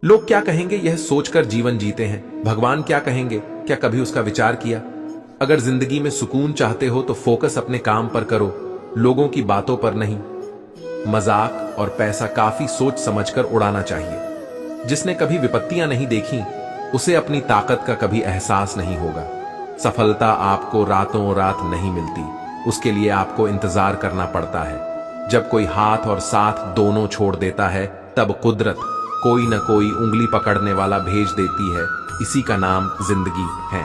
लोग क्या कहेंगे यह सोचकर जीवन जीते हैं। भगवान क्या कहेंगे, क्या कभी उसका विचार किया? अगर जिंदगी में सुकून चाहते हो तो फोकस अपने काम पर करो, लोगों की बातों पर नहीं। मजाक और पैसा काफी सोच समझकर उड़ाना चाहिए। जिसने कभी विपत्तियां नहीं देखी उसे अपनी ताकत का कभी एहसास नहीं होगा। सफलता आपको रातों रात नहीं मिलती, उसके लिए आपको इंतजार करना पड़ता है। जब कोई हाथ और साथ दोनों छोड़ देता है तब कुदरत कोई न कोई उंगली पकड़ने वाला भेज देती है। इसी का नाम जिंदगी है।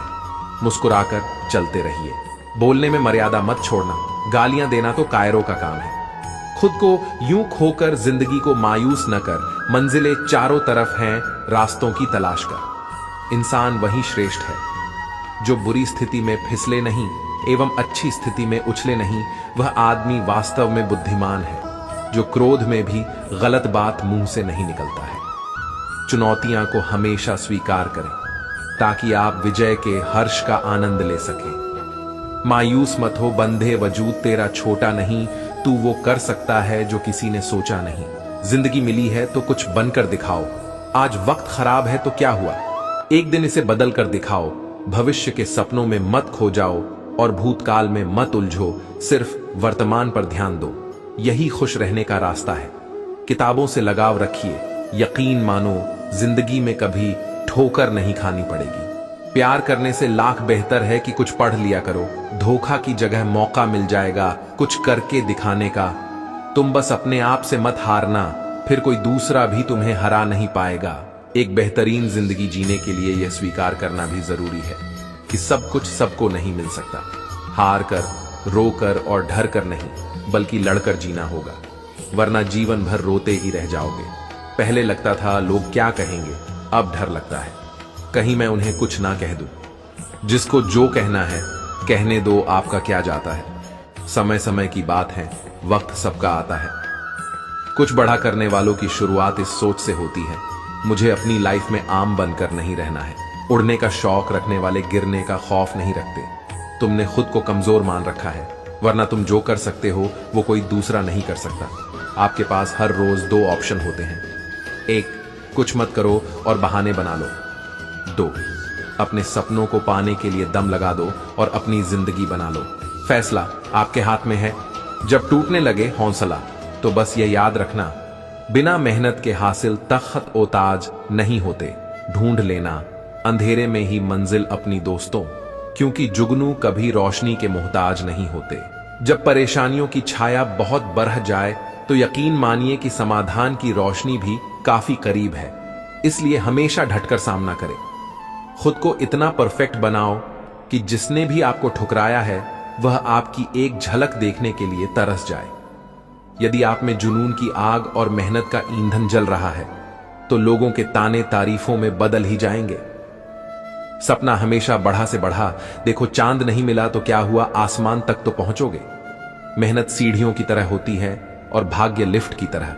मुस्कुराकर चलते रहिए, बोलने में मर्यादा मत छोड़ना। गालियां देना तो कायरों का काम है। खुद को यूं खोकर जिंदगी को मायूस न कर। मंजिलें चारों तरफ हैं, रास्तों की तलाश कर। इंसान वही श्रेष्ठ है जो बुरी स्थिति में फिसले नहीं एवं अच्छी स्थिति में उछले नहीं। वह आदमी वास्तव में बुद्धिमान है जो क्रोध में भी गलत बात मुंह से नहीं निकलता है। चुनौतियां को हमेशा स्वीकार करें ताकि आप विजय के हर्ष का आनंद ले सकें। मायूस मत हो, बंधे वजूद तेरा छोटा नहीं। तू वो कर सकता है जो किसी ने सोचा नहीं। जिंदगी मिली है तो कुछ बनकर दिखाओ। आज वक्त खराब है तो क्या हुआ, एक दिन इसे बदल कर दिखाओ। भविष्य के सपनों में मत खो जाओ और भूतकाल में मत उलझो। सिर्फ वर्तमान पर ध्यान दो, यही खुश रहने का रास्ता है। किताबों से लगाव रखिए, यकीन मानो जिंदगी में कभी ठोकर नहीं खानी पड़ेगी। प्यार करने से लाख बेहतर है कि कुछ पढ़ लिया करो। धोखा की जगह मौका मिल जाएगा कुछ करके दिखाने का। तुम बस अपने आप से मत हारना, फिर कोई दूसरा भी तुम्हें हरा नहीं पाएगा। एक बेहतरीन जिंदगी जीने के लिए यह स्वीकार करना भी जरूरी है कि सब कुछ सबको नहीं मिल सकता। हार कर, रो कर और डर कर नहीं, बल्कि लड़कर जीना होगा, वरना जीवन भर रोते ही रह जाओगे। पहले लगता था लोग क्या कहेंगे, अब डर लगता है कहीं मैं उन्हें कुछ ना कह दूं। जिसको जो कहना है कहने दो, आपका क्या जाता है। समय समय की बात है, वक्त सबका आता है। कुछ बड़ा करने वालों की शुरुआत इस सोच से होती है, मुझे अपनी लाइफ में आम बनकर नहीं रहना है। उड़ने का शौक रखने वाले गिरने का खौफ नहीं रखते। तुमने खुद को कमजोर मान रखा है, वरना तुम जो कर सकते हो वो कोई दूसरा नहीं कर सकता। आपके पास हर रोज दो ऑप्शन होते हैं। एक, कुछ मत करो और बहाने बना लो। दो, अपने सपनों को पाने के लिए दम लगा दो और अपनी जिंदगी बना लो। फैसला आपके हाथ में है। जब टूटने लगे हौसला, तो बस ये याद रखना, बिना मेहनत के हासिल तख्त ओ ताज नहीं होते। ढूंढ लेना अंधेरे में ही मंजिल अपनी दोस्तों, क्योंकि जुगनू कभी रोशनी के मोहताज नहीं होते। जब परेशानियों की छाया बहुत बढ़ जाए तो यकीन मानिए कि समाधान की रोशनी भी काफी करीब है। इसलिए हमेशा डटकर सामना करें। खुद को इतना परफेक्ट बनाओ कि जिसने भी आपको ठुकराया है वह आपकी एक झलक देखने के लिए तरस जाए। यदि आप में जुनून की आग और मेहनत का ईंधन जल रहा है तो लोगों के ताने तारीफों में बदल ही जाएंगे। सपना हमेशा बढ़ा से बढ़ा। देखो, चांद नहीं मिला तो क्या हुआ, आसमान तक तो पहुंचोगे। मेहनत सीढ़ियों की तरह होती है और भाग्य लिफ्ट की तरह।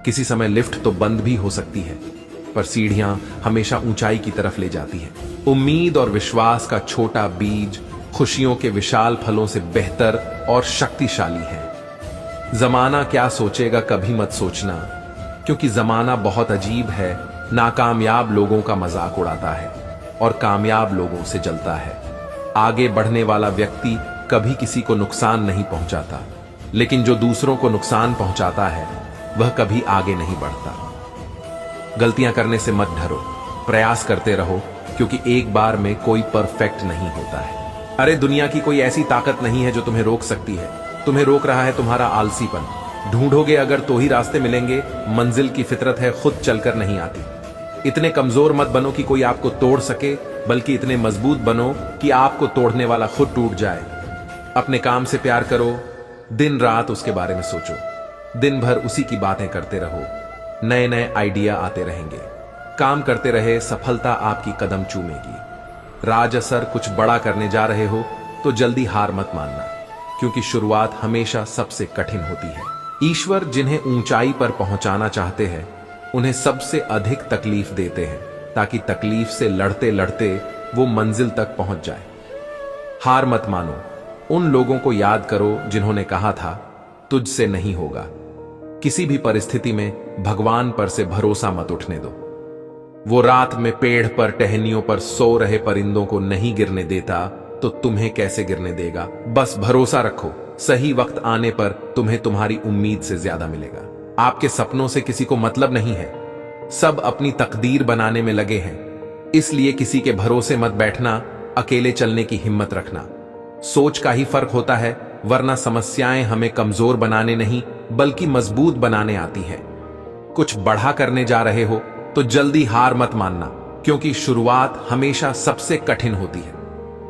किसी समय लिफ्ट तो बंद भी हो सकती है, पर सीढ़ियां हमेशा ऊंचाई की तरफ ले जाती है। उम्मीद और विश्वास का छोटा बीज खुशियों के विशाल फलों से बेहतर और शक्तिशाली है। जमाना क्या सोचेगा कभी मत सोचना, क्योंकि जमाना बहुत अजीब है। नाकामयाब लोगों का मजाक उड़ाता है और कामयाब लोगों से जलता है। आगे बढ़ने वाला व्यक्ति कभी किसी को नुकसान नहीं पहुंचाता, लेकिन जो दूसरों को नुकसान पहुंचाता है वह कभी आगे नहीं बढ़ता। गलतियां करने से मत डरो, प्रयास करते रहो, क्योंकि एक बार में कोई परफेक्ट नहीं होता है। अरे दुनिया की कोई ऐसी ताकत नहीं है जो तुम्हें रोक सकती है। तुम्हें रोक रहा है तुम्हारा आलसीपन। ढूंढोगे अगर तो ही रास्ते मिलेंगे। मंजिल की फितरत है, खुद चलकर नहीं आती। इतने कमजोर मत बनो कि कोई आपको तोड़ सके, बल्कि इतने मजबूत बनो कि आपको तोड़ने वाला खुद टूट जाए। अपने काम से प्यार करो, दिन रात उसके बारे में सोचो। दिन भर उसी की बातें करते रहो, नए नए आइडिया आते रहेंगे। काम करते रहे, सफलता आपकी कदम चूमेगी। राज असर कुछ बड़ा करने जा रहे हो तो जल्दी हार मत मानना, क्योंकि शुरुआत हमेशा सबसे कठिन होती है। ईश्वर जिन्हें ऊंचाई पर पहुंचाना चाहते हैं उन्हें सबसे अधिक तकलीफ देते हैं, ताकि तकलीफ से लड़ते लड़ते वो मंजिल तक पहुंच जाए। हार मत मानो। उन लोगों को याद करो जिन्होंने कहा था तुझसे नहीं होगा। किसी भी परिस्थिति में भगवान पर से भरोसा मत उठने दो। वो रात में पेड़ पर टहनियों पर सो रहे परिंदों को नहीं गिरने देता तो तुम्हें कैसे गिरने देगा। बस भरोसा रखो, सही वक्त आने पर तुम्हें तुम्हारी उम्मीद से ज्यादा मिलेगा। आपके सपनों से किसी को मतलब नहीं है, सब अपनी तकदीर बनाने में लगे हैं। इसलिए किसी के भरोसे मत बैठना, अकेले चलने की हिम्मत रखना। सोच का ही फर्क होता है, वरना समस्याएं हमें कमजोर बनाने नहीं बल्कि मजबूत बनाने आती हैं। कुछ बड़ा करने जा रहे हो तो जल्दी हार मत मानना, क्योंकि शुरुआत हमेशा सबसे कठिन होती है।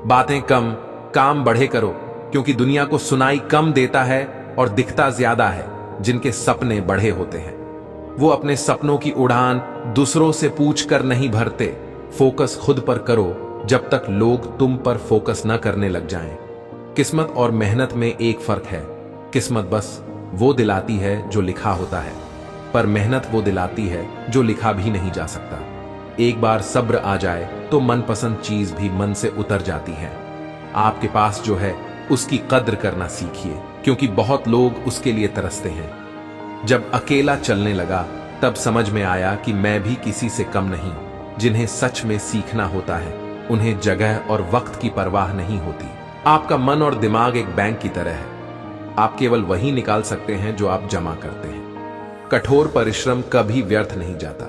बातें कम, काम बढ़े करो, क्योंकि दुनिया को सुनाई कम देता है और दिखता ज्यादा है जिनके सपने बड़े होते हैं। वो अपने सपनों की उड़ान दूसरों से पूछ कर नहीं भरते। फोकस खुद पर करो जब तक लोग तुम पर फोकस न करने लग जाएं। किस्मत और मेहनत में एक फर्क है, किस्मत बस वो दिलाती है जो लिखा होता है, पर मेहनत वो दिलाती है जो लिखा भी नहीं जा सकता। एक बार सब्र आ जाए तो मनपसंद चीज भी मन से उतर जाती है। आपके पास जो है उसकी कद्र करना सीखिए, क्योंकि बहुत लोग उसके लिए तरसते हैं। जब अकेला चलने लगा तब समझ में आया कि मैं भी किसी से कम नहीं। जिन्हें सच में सीखना होता है उन्हें जगह और वक्त की परवाह नहीं होती। आपका मन और दिमाग एक बैंक की तरह है, आप केवल वही निकाल सकते हैं जो आप जमा करते हैं। कठोर परिश्रम कभी व्यर्थ नहीं जाता।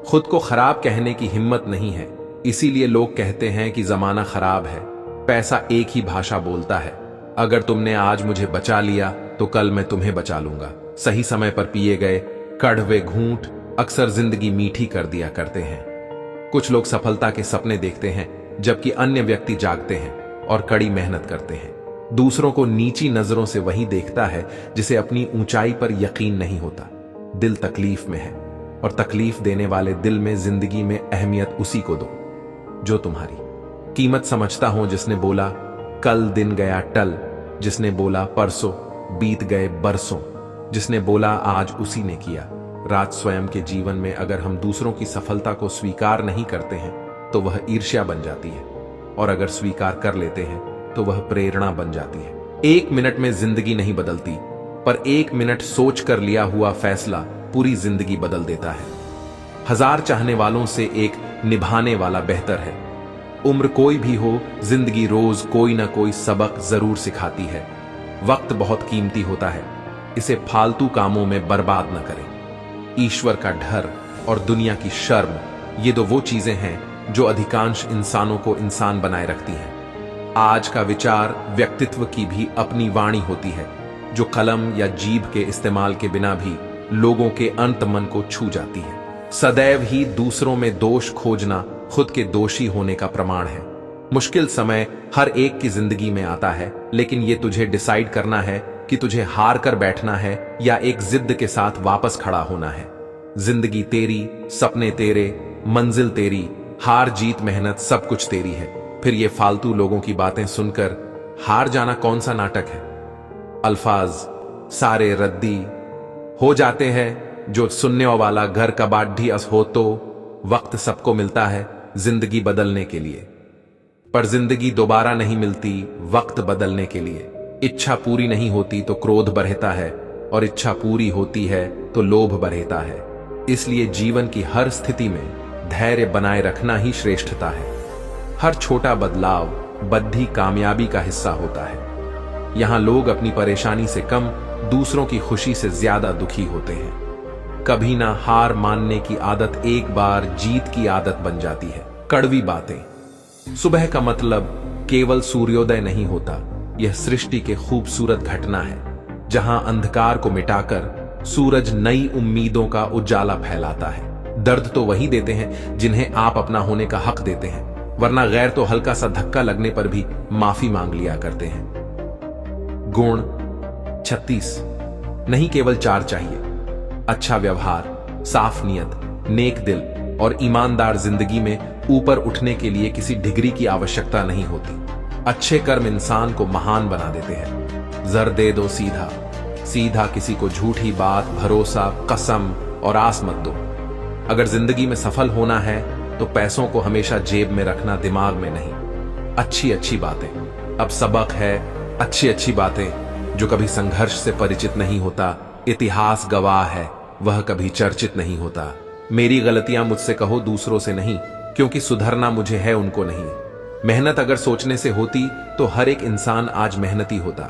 खुद को खराब कहने की हिम्मत नहीं है, इसीलिए लोग कहते हैं कि जमाना खराब है। पैसा एक ही भाषा बोलता है, अगर तुमने आज मुझे बचा लिया तो कल मैं तुम्हें बचा लूंगा। सही समय पर पिए गए कड़वे घूंट अक्सर जिंदगी मीठी कर दिया करते हैं। कुछ लोग सफलता के सपने देखते हैं जबकि अन्य व्यक्ति जागते हैं और कड़ी मेहनत करते हैं। दूसरों को नीची नजरों से वही देखता है जिसे अपनी ऊंचाई पर यकीन नहीं होता। दिल तकलीफ में है और तकलीफ देने वाले दिल में जिंदगी में अहमियत उसी को दो जो तुम्हारी कीमत समझता हो। जिसने बोला कल दिन गया टल, जिसने बोला परसों बीत गए बरसों, जिसने बोला आज उसी ने किया। रात स्वयं के जीवन में अगर हम दूसरों की सफलता को स्वीकार नहीं करते हैं तो वह ईर्ष्या बन जाती है, और अगर स्वीकार कर लेते हैं तो वह प्रेरणा बन जाती है। 1 मिनट में जिंदगी नहीं बदलती, पर 1 मिनट सोच कर लिया हुआ फैसला पूरी जिंदगी बदल देता है। 1000 चाहने वालों से एक निभाने वाला बेहतर है। उम्र कोई भी हो, जिंदगी रोज कोई ना कोई सबक जरूर सिखाती है। वक्त बहुत कीमती होता है, इसे फालतू कामों में बर्बाद न करें। ईश्वर का डर और दुनिया की शर्म, ये वो चीजें हैं जो अधिकांश इंसानों को इंसान बनाए रखती हैं। आज का विचार व्यक्तित्व की भी अपनी वाणी होती है, जो कलम या जीभ के इस्तेमाल के बिना भी लोगों के अंत मन को छू जाती है। सदैव ही दूसरों में दोष खोजना खुद के दोषी होने का प्रमाण है। मुश्किल समय हर एक की जिंदगी में आता है, लेकिन ये तुझे डिसाइड करना है कि तुझे हार कर बैठना है या एक जिद के साथ वापस खड़ा होना है। जिंदगी तेरी, सपने तेरे, मंजिल तेरी, हार जीत मेहनत सब कुछ तेरी है। फिर ये फालतू लोगों की बातें सुनकर हार जाना कौन सा नाटक है। अल्फाज सारे रद्दी हो जाते हैं, जो सुनने वाला घर का बाढ़ी अस हो। तो वक्त सबको मिलता है जिंदगी बदलने के लिए, पर जिंदगी दोबारा नहीं मिलती वक्त बदलने के लिए। इच्छा पूरी नहीं होती तो क्रोध बढ़ता है, और इच्छा पूरी होती है तो लोभ बढ़ता है। इसलिए जीवन की हर स्थिति में धैर्य बनाए रखना ही श्रेष्ठता है। हर छोटा बदलाव बद्धी कामयाबी का हिस्सा होता है। यहां लोग अपनी परेशानी से कम दूसरों की खुशी से ज्यादा दुखी होते हैं। कभी ना हार मानने की आदत एक बार जीत की आदत बन जाती है। कड़वी बातें। सुबह का मतलब केवल सूर्योदय नहीं होता, यह सृष्टि के खूबसूरत घटना है, जहां अंधकार को मिटाकर सूरज नई उम्मीदों का उजाला फैलाता है। दर्द तो वही देते हैं जिन्हें आप अपना होने का हक देते हैं, वरना गैर तो हल्का सा धक्का लगने पर भी माफी मांग लिया करते हैं। गुण 36 नहीं, केवल 4 चाहिए। अच्छा व्यवहार, साफ नियत, नेक दिल और ईमानदार जिंदगी में ऊपर उठने के लिए किसी डिग्री की आवश्यकता नहीं होती। अच्छे कर्म इंसान को महान बना देते हैं। जर दे दो सीधा, सीधा किसी को झूठी बात, भरोसा, कसम और आस मत दो। अगर जिंदगी में सफल होना है तो पैसों को हमेशा जेब में रखना, दिमाग में नहीं। अच्छी अच्छी बातें। अब सबक है, अच्छी अच्छी बातें। जो कभी संघर्ष से परिचित नहीं होता, इतिहास गवाह है, वह कभी चर्चित नहीं होता। मेरी गलतियां मुझसे कहो, दूसरों से नहीं, क्योंकि सुधरना मुझे है, उनको नहीं। मेहनत अगर सोचने से होती तो हर एक इंसान आज मेहनती होता।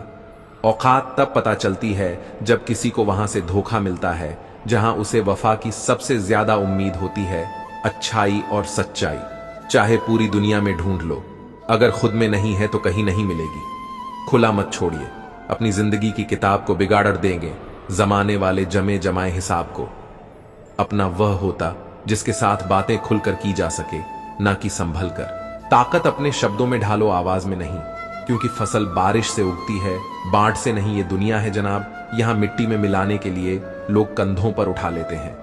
औकात तब पता चलती है जब किसी को वहां से धोखा मिलता है जहां उसे वफा की सबसे ज्यादा उम्मीद होती है, अच्छाई और सच्चाई। चाहे पूरी दुनिया में ढूंढ लो, अगर खुद में नहीं है तो कहीं नहीं मिलेगी। खुला मत छोड़िए, अपनी जिंदगी की किताब को बिगाड़ देंगे जमाने वाले जमे जमाए हिसाब को। अपना वह होता जिसके साथ बातें खुलकर की जा सके, ना कि संभल कर। ताकत अपने शब्दों में ढालो, आवाज में नहीं, क्योंकि फसल बारिश से उगती है, बाढ़ से नहीं। ये दुनिया है जनाब, यहां मिट्टी में मिलाने के लिए लोग कंधों पर उठा लेते हैं।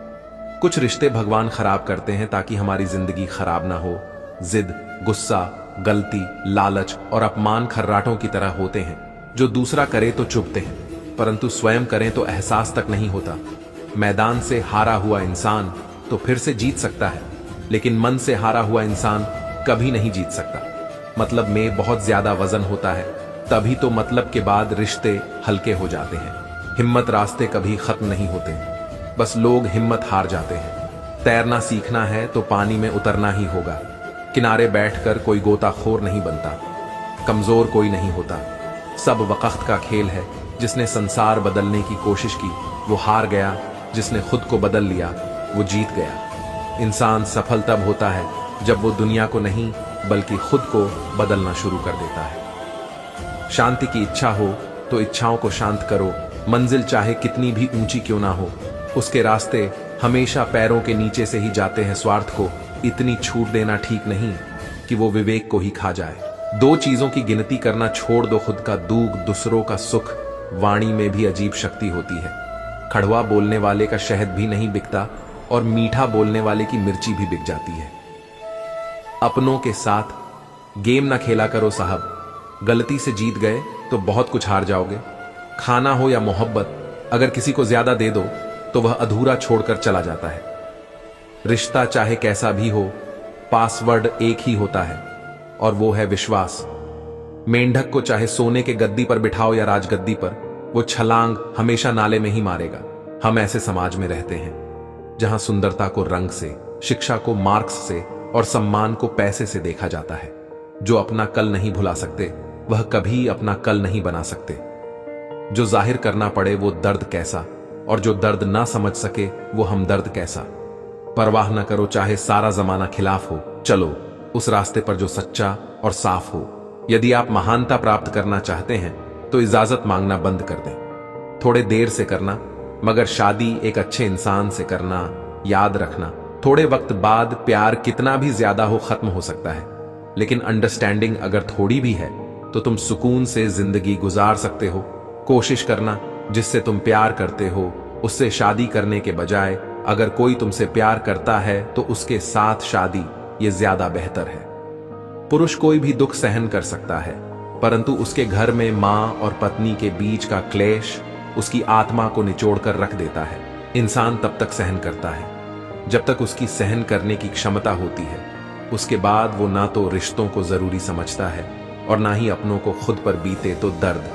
कुछ रिश्ते भगवान खराब करते हैं ताकि हमारी जिंदगी खराब ना हो। जिद, गुस्सा, गलती, लालच और अपमान खर्राटों की तरह होते हैं जो दूसरा करे तो चुभते हैं, परंतु स्वयं करें तो एहसास तक नहीं होता। मैदान से हारा हुआ इंसान तो फिर से जीत सकता है, लेकिन मन से हारा हुआ इंसान कभी नहीं जीत सकता। मतलब में बहुत ज्यादा वजन होता है, तभी तो मतलब के बाद रिश्ते हल्के हो जाते हैं। हिम्मत रास्ते कभी खत्म नहीं होते, बस लोग हिम्मत हार जाते हैं। तैरना सीखना है तो पानी में उतरना ही होगा। किनारे बैठकर कोई गोताखोर नहीं बनता, कमजोर कोई नहीं होता। सब वक्त का खेल है। जिसने संसार बदलने की कोशिश की वो हार गया, जिसने खुद को बदल लिया वो जीत गया। इंसान सफल तब होता है जब वो दुनिया को नहीं बल्कि खुद को बदलना शुरू कर देता है। शांति की इच्छा हो तो इच्छाओं को शांत करो। मंजिल चाहे कितनी भी ऊंची क्यों ना हो, उसके रास्ते हमेशा पैरों के नीचे से ही जाते हैं। स्वार्थ को इतनी छूट देना ठीक नहीं कि वो विवेक को ही खा जाए। दो चीजों की गिनती करना छोड़ दो, खुद का दुख, दूसरों का सुख। वाणी में भी अजीब शक्ति होती है। कड़वा बोलने वाले का शहद भी नहीं बिकता और मीठा बोलने वाले की मिर्ची भी बिक जाती है। अपनों के साथ गेम ना खेला करो साहब। गलती से जीत गए तो बहुत कुछ हार जाओगे। खाना हो या मोहब्बत, अगर किसी को ज्यादा दे दो तो वह अधूरा छोड़कर चला जाता है। रिश्ता चाहे कैसा भी हो, पासवर्ड एक ही होता है और वो है विश्वास। मेंढक को चाहे सोने के गद्दी पर बिठाओ या राजगद्दी पर, वो छलांग हमेशा नाले में ही मारेगा। हम ऐसे समाज में रहते हैं जहां सुंदरता को रंग से, शिक्षा को मार्क्स से और सम्मान को पैसे से देखा जाता है। जो अपना कल नहीं भुला सकते वह कभी अपना कल नहीं बना सकते। जो जाहिर करना पड़े वो दर्द कैसा, और जो दर्द ना समझ सके वो हमदर्द कैसा। परवाह न करो चाहे सारा जमाना खिलाफ हो, चलो उस रास्ते पर जो सच्चा और साफ हो। यदि आप महानता प्राप्त करना चाहते हैं तो इजाजत मांगना बंद कर दें। थोड़े देर से करना, मगर शादी एक अच्छे इंसान से करना। याद रखना, थोड़े वक्त बाद प्यार कितना भी ज्यादा हो खत्म हो सकता है, लेकिन अंडरस्टैंडिंग अगर थोड़ी भी है तो तुम सुकून से जिंदगी गुजार सकते हो। कोशिश करना जिससे तुम प्यार करते हो उससे शादी करने के बजाय अगर कोई तुमसे प्यार करता है तो उसके साथ शादी, ये ज्यादा बेहतर है। पुरुष कोई भी दुख सहन कर सकता है, परंतु उसके घर में मां और पत्नी के बीच का क्लेश उसकी आत्मा को निचोड़कर रख देता है। इंसान तब तक सहन करता है जब तक उसकी सहन करने की क्षमता होती है। उसके बाद वो ना तो रिश्तों को जरूरी समझता है और ना ही अपनों को खुद पर बीते तो दर्द,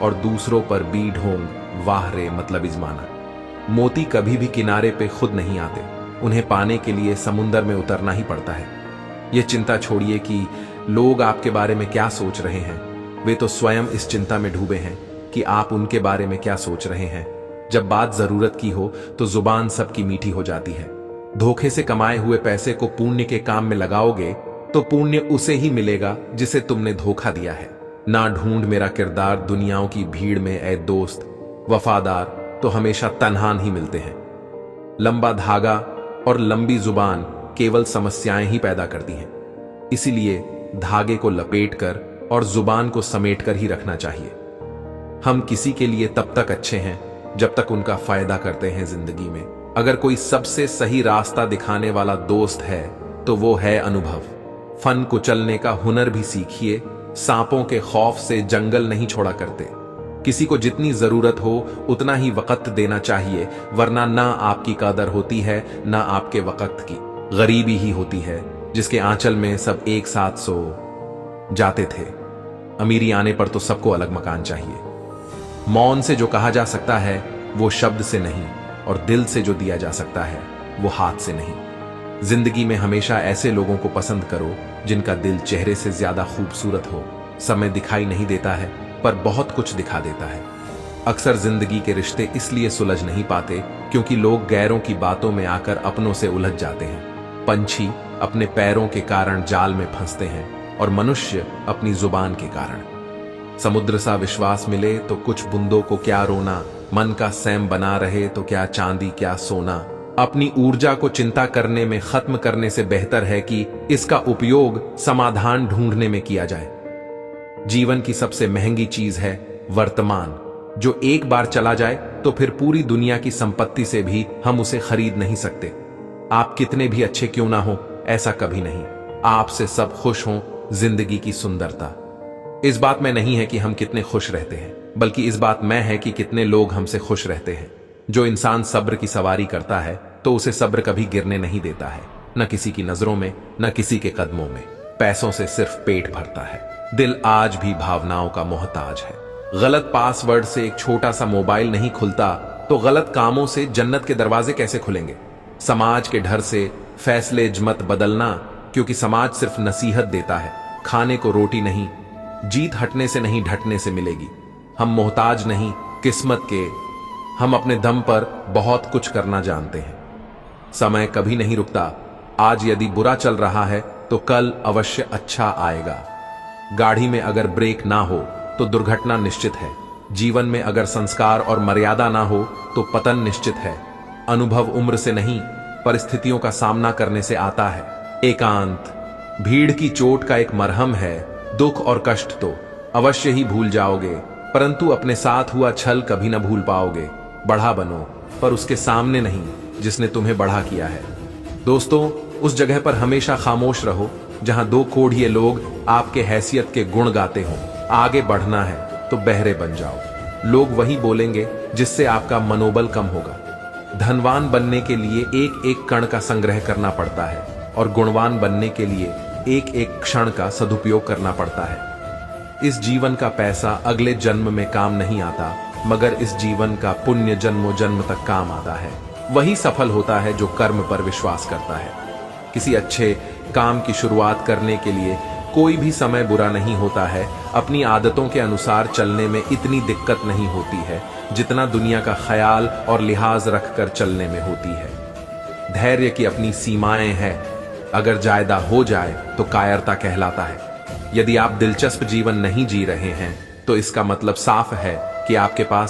और दूसरों पर भी ढोंग, वाह रे मतलब इजमाना। मोती कभी भी किनारे पे खुद नहीं आते, उन्हें पाने के लिए समुंदर में उतरना ही पड़ता है। ये चिंता छोड़िए कि लोग आपके बारे में क्या सोच रहे हैं, वे तो स्वयं इस चिंता में डूबे हैं कि आप उनके बारे में क्या सोच रहे हैं। जब बात जरूरत की हो तो जुबान सबकी मीठी हो जाती है। धोखे से कमाए हुए पैसे को पुण्य के काम में लगाओगे तो पुण्य उसे ही मिलेगा जिसे तुमने धोखा दिया है। ना ढूंढ मेरा किरदार दुनियाओं की भीड़ में ऐ दोस्त, वफादार तो हमेशा तन्हान ही मिलते हैं। लंबा धागा और लंबी जुबान केवल समस्याएं ही पैदा करती हैं। इसीलिए धागे को लपेटकर और जुबान को समेटकर ही रखना चाहिए। हम किसी के लिए तब तक अच्छे हैं जब तक उनका फायदा करते हैं जिंदगी में। अगर कोई सबसे सही रास्ता दिखाने वाला दोस्त है तो वो है अनुभव। फन कुचलने का हुनर भी सीखिए। सांपों के खौफ से जंगल नहीं छोड़ा करते। किसी को जितनी जरूरत हो उतना ही वक्त देना चाहिए, वरना ना आपकी कदर होती है ना आपके वक्त की। गरीबी ही होती है जिसके आंचल में सब एक साथ सो जाते थे। अमीरी आने पर तो सबको अलग मकान चाहिए। मौन से जो कहा जा सकता है वो शब्द से नहीं, और दिल से जो दिया जा सकता है वो हाथ से नहीं। जिंदगी में हमेशा ऐसे लोगों को पसंद करो जिनका दिल चेहरे से ज्यादा खूबसूरत हो। समय दिखाई नहीं देता है पर बहुत कुछ दिखा देता है। अक्सर जिंदगी के रिश्ते इसलिए सुलझ नहीं पाते क्योंकि लोग गैरों की बातों में आकर अपनों से उलझ जाते हैं। पंछी अपने पैरों के कारण जाल में फंसते हैं और मनुष्य अपनी जुबान के कारण। समुद्र सा विश्वास मिले तो कुछ बूंदों को क्या रोना, मन का सैम बना रहे तो क्या चांदी क्या सोना। अपनी ऊर्जा को चिंता करने में खत्म करने से बेहतर है कि इसका उपयोग समाधान ढूंढने में किया जाए। जीवन की सबसे महंगी चीज है वर्तमान, जो एक बार चला जाए तो फिर पूरी दुनिया की संपत्ति से भी हम उसे खरीद नहीं सकते। आप कितने भी अच्छे क्यों ना हो, ऐसा कभी नहीं। आपसे सब खुश हों, जिंदगी की सुंदरता इस बात में नहीं है कि हम कितने खुश रहते हैं, बल्कि इस बात में है कि कितने लोग हमसे खुश रहते हैं। जो इंसान सब्र की सवारी करता है तो उसे सब्र कभी गिरने नहीं देता है, न किसी की नजरों में न किसी के कदमों में। पैसों से सिर्फ पेट भरता है, दिल आज भी भावनाओं का मोहताज है। गलत पासवर्ड से एक छोटा सा मोबाइल नहीं खुलता तो गलत कामों से जन्नत के दरवाजे कैसे खुलेंगे। समाज के डर से फैसले मत बदलना, क्योंकि समाज सिर्फ नसीहत देता है। खाने को रोटी नहीं, जीत हटने से नहीं ढटने से मिलेगी। हम मोहताज नहीं किस्मत के, हम अपने दम पर बहुत कुछ करना जानते हैं। समय कभी नहीं रुकता, आज यदि बुरा चल रहा है तो कल अवश्य अच्छा आएगा। गाड़ी में अगर ब्रेक ना हो तो दुर्घटना निश्चित है। जीवन में अगर संस्कार और मर्यादा ना हो तो पतन निश्चित है। अनुभव उम्र से नहीं परिस्थितियों का सामना करने से आता है। एकांत भीड़ की चोट का एक मरहम है। दुख और कष्ट तो अवश्य ही भूल जाओगे, परंतु अपने साथ हुआ छल कभी न भूल पाओगे। बढ़ा बनो पर उसके सामने नहीं जिसने तुम्हें बढ़ा किया है। दोस्तों, उस जगह पर हमेशा खामोश रहो जहां दो कोढ़िए लोग आपके हैसियत के गुण गाते हों। आगे बढ़ना है तो बहरे बन जाओ। लोग वही बोलेंगे जिससे आपका मनोबल कम होगा। धनवान बनने के लिए एक एक कण का संग्रह करना पड़ता है और गुणवान बनने के लिए एक एक क्षण का सदुपयोग करना पड़ता है। इस जीवन का पैसा अगले जन्म में काम नहीं आता, मगर इस जीवन का पुण्य जन्मों जन्म तक काम आता है। वही सफल होता है जो कर्म पर विश्वास करता है। किसी अच्छे काम की शुरुआत करने के लिए कोई भी समय बुरा नहीं होता है। अपनी आदतों के अनुसार चलने में इतनी दिक्कत नहीं होती है जितना दुनिया का ख्याल और लिहाज रखकर चलने में होती है। धैर्य की अपनी सीमाएं हैं, अगर जायदा हो जाए तो कायरता कहलाता है। यदि आप दिलचस्प जीवन नहीं जी रहे हैं तो इसका मतलब साफ है कि आपके पास